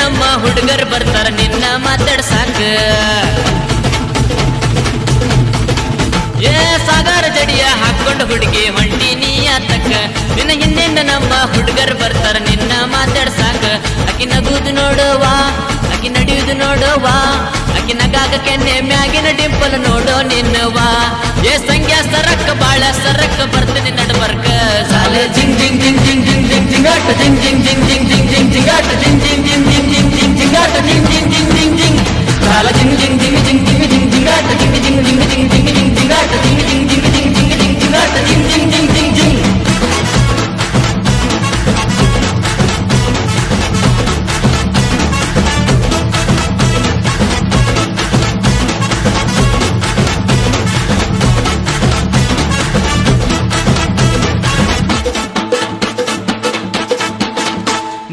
ನಮ್ಮ ಹುಡುಗರು ಬರ್ತಾರ ನಿನ್ನ ಮಾತಾಡ್ಸಾಕ ಏ ಸಾಗರ ಜಡಿಯ ಹಾಕೊಂಡು ಹುಡುಗಿ ಹೊಂಟಿ ನೀ ಆತಕ್ಕ ನಿನ್ನ ಹಿಂದಿಂದ ನಮ್ಮ ಹುಡುಗರು ಬರ್ತಾರ ನಿನ್ನ ಮಾತಾಡ್ಸಾಕ ಅಕ್ಕಿ ನಗುದು ನೋಡುವಾ ಅಕ್ಕಿ ನಡೆಯುವುದು ನೋಡುವಾ ಅಕ್ಕಿ ನಗಾಗ ಕೆನ್ನೆ ಮ್ಯಾಗಿನ ಡಿಂಪಲ್ ನೋಡೋ ನಿನ್ನವಾ ಏ ಸಂಖ್ಯಾ ಸರಕ್ಕ ಬಾಳ ಸರಕ್ಕ ಬರ್ತೀನಿ ನಡ್ಬರ್ಕ ಸಾಲೆ ಜಿಂಗ್ ಜಿಂಗ್ ಜಿಂಗ್ ಜಿಂಗ್ ಜಿಂಗ್ ಜಿಂಗ್ ಜಿಂಗಾಟ ಜಿಂಗ್ ಜಿಂಗ್ ಜಿಂಗ್ ಜಿಂಗ್ ಜಿಂಗ್ ಜಿಂಗ್ ಜಿಂಗಾಟ ಜಿಂಗ್ ಜಿಂಗ್ ಜಿಂಗ್ ಜಿಂಗ್ ಜಿಂಗ್ ಜಿಂಗ್ ಜಿಂಗಾಟ ಜಿಂಗ್ ಜಿಂಗ್ ಜಿಂಗ್ ಜಿಂಗ್ ಜಿಂಗ್ ಸಾಲ ಜಿಂಗ್ ಜಿಂಗ್ ಜಿಂಗ್ ಜಿಂಗ್ ಜಿಂಗ್ ಜಿಂಗ್ ಜಿಂಗಾಟ ಜಿಂಗ್ ಜಿಂಗ್ ಜಿಂಗ್ ಜಿಂಗ್ ಜಿಂಗ್ ಜಿಂಗ್ ಜಿಂಗಾಟ ಜಿಂಗ್ ಜಿಂಗ್ ಜಿಂಗ್ ಜಿಂಗ್ ಜಿಂಗ್ ಜಿಂಗ್ ಜಿಂಗಾಟ ಜಿಂಗ್ ಜಿಂಗ್ ಜಿಂಗ್ ಜಿಂಗ್ ಜಿಂಗ್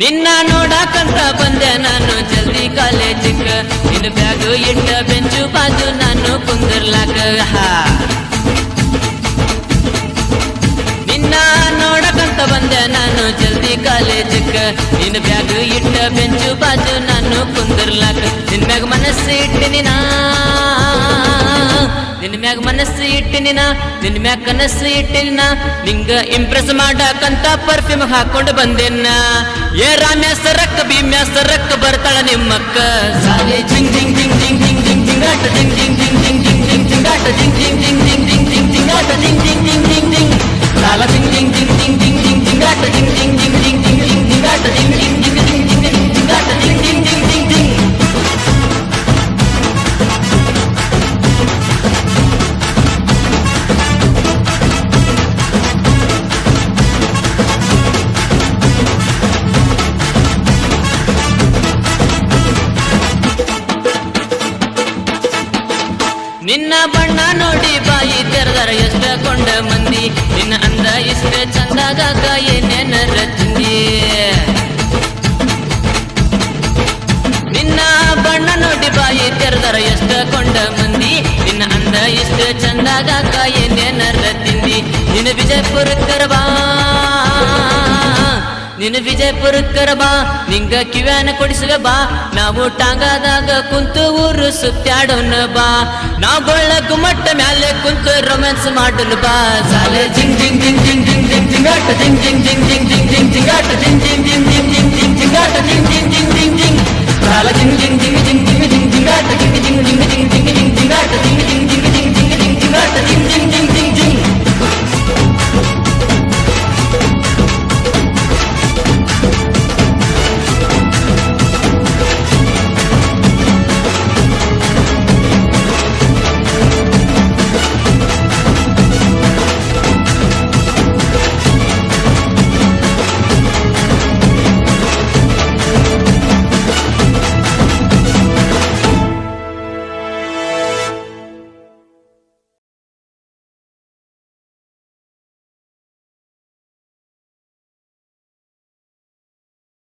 ನಿನ್ನ ನೋಡಾಕಂತ ಬಂದೆ ನಾನು ಜಲ್ದಿ ಕಾಲೇಜಿಗ ನಿನ್ನ ಬ್ಯಾಗು ಇಟ್ಟ ಬೆಂಚು ಬಾಜು ನಾನು ಕುಂದರ್ಲಾಕ ನಿನ್ನ ನೋಡಕಂತ ಬಂದೆ ನಾನು ಜಲ್ದಿ ಕಾಲೇಜಿಗ ನಿನ್ನ ಬ್ಯಾಗು ಇಟ್ಟ ಬೆಂಚು ಬಾಜು ನಾನು ಕುಂದರ್ಲಾಕ ನಿನ್ ಮ್ಯಾಗ ಮನಸ್ಸು ಇಟ್ಟಿನಿ ನಿನ್ ಮ್ಯಾಗ ಮನಸ್ಸು ಇಟ್ಟಿನಿನ ನಿನ್ ಮ್ಯಾಗ ಕನಸ್ಸು ಇಟ್ಟಿನ ನಿಂಗ ಇಂಪ್ರೆಸ್ ಮಾಡಕಂತ ಪರ್ಫ್ಯೂಮ್ ಹಾಕೊಂಡು ಬಂದೇನ ಏ ರಾಮ್ಯ ಸರಕ್ಕ ಭೀಮ್ಯ ಸರಕ್ಕ ಬರ್ತಾಳ ನಿಮ್ಮಕ್ಕ ಸಾಲೆ ಜಿಂಗ್ ಜಿಂಗ್ ಜಿಂಗ್ ಜಿಂಗ್ ಜಿಂಗ್ ಜಿಂಗ್ ಜಿಂಗಾಟ ಜಿಂಗ್ ಜಿಂಗ್ ಜಿಂಗ್ ಜಿಂಗ್ ಜಿಂಗ್ ಜಿಂಗ್ ಜಿಂಗಾಟ ಜಿಂಗ್ ಜಿಂಗ್ ಜಿಂಗ್ ಜಿಂಗ್ ಜಿಂಗ್ ಜಿಂಗ್ ಜಿಂಗಾಟ ಜಿಂಗ್ ಜಿಂಗ್ ಜಿಂಗ್ ಜಿಂಗ್ ಜಿಂಗ್ ಸಾಲ ಜಿಂಗ್ ಜಿಂಗ್ ಜಿಂಗ್ ಜಿಂಗ್ ಜಿಂಗ್ ಜಿಂಗ್ ಜಿಂಗಾಟ ಜಿಂಗ್ ಜಿಂಗ್ ಜಿಂಗ್ ಜಿಂಗ್ ಜಿಂಗ್ ಜಿಂಗ್ ಜಿಂಗಾಟ ಜಿಂಗ್ ಜಿಂಗ್ ಜಿಂಗ್ ಜಿಂಗ್ ಜಿಂಗ್ ಜಿಂಗಾಟ ಜಿಂಗ್ ಜಿಂಗ್ ಜಿಂಗ್ ಜಿಂಗ್ ಜಿಂಗ್ ನಿನ್ನ ಬಣ್ಣ ನೋಡಿ ಬಾಯಿ ತೆರೆದರ ಎಷ್ಟ ಕೊಂಡ ಮಂದಿ ನಿನ್ನ ಅಂದ ಇಷ್ಟ ಚಂದಾಗ ಏನೇನರ ತಿಂದಿ ನಿನ್ನ ಬಣ್ಣ ನೋಡಿ ಬಾಯಿ ತೆರೆದರ ಎಷ್ಟ ಕೊಂಡ ಮಂದಿ ನಿನ್ನ ಅಂದ ಇಷ್ಟ ಚಂದಾಗ ಏನೇನರ ತಿಂದಿ ನಿನ್ನ ವಿಜಯಪುರಕ್ಕರ ಬಾ ನಿನ್ನ ವಿಜಯಪುರಕ್ಕರ ಬಾ ನಿಂಗ ಕಿವ್ಯಾನ ಕೊಡಿಸುವೆ ಬಾ ನಾವು ಟಾಂಗಾದಾಗ ಕುಂತು ಊರು ಸುತ್ತಾಡೋಣ ಬಾ ನಾವು ಗೊಳ್ಳ ಗುಮ್ಮಟ್ಟ ಮ್ಯಾಲೆ ಕುಂತು ರೊಮ್ಯಾನ್ಸ್ ಮಾಡೋಣ ಬಾ ಸಾಲೆ ಜಿಂಗ್ ಜಿಂಗ್ ಜಿಂಗ್ ಜಿಂಗ್ ಜಿಂಗ್ ಜಿಂಗ್ ಜಿಂಗಾಟ ಜಿಂಗ್ ಜಿಂಗ್ ಜಿಂಗ್ ಜಿಂಗ್ ಜಿಂಗ್ ಜಿಂಗಾಟ ಜಿಂಗ್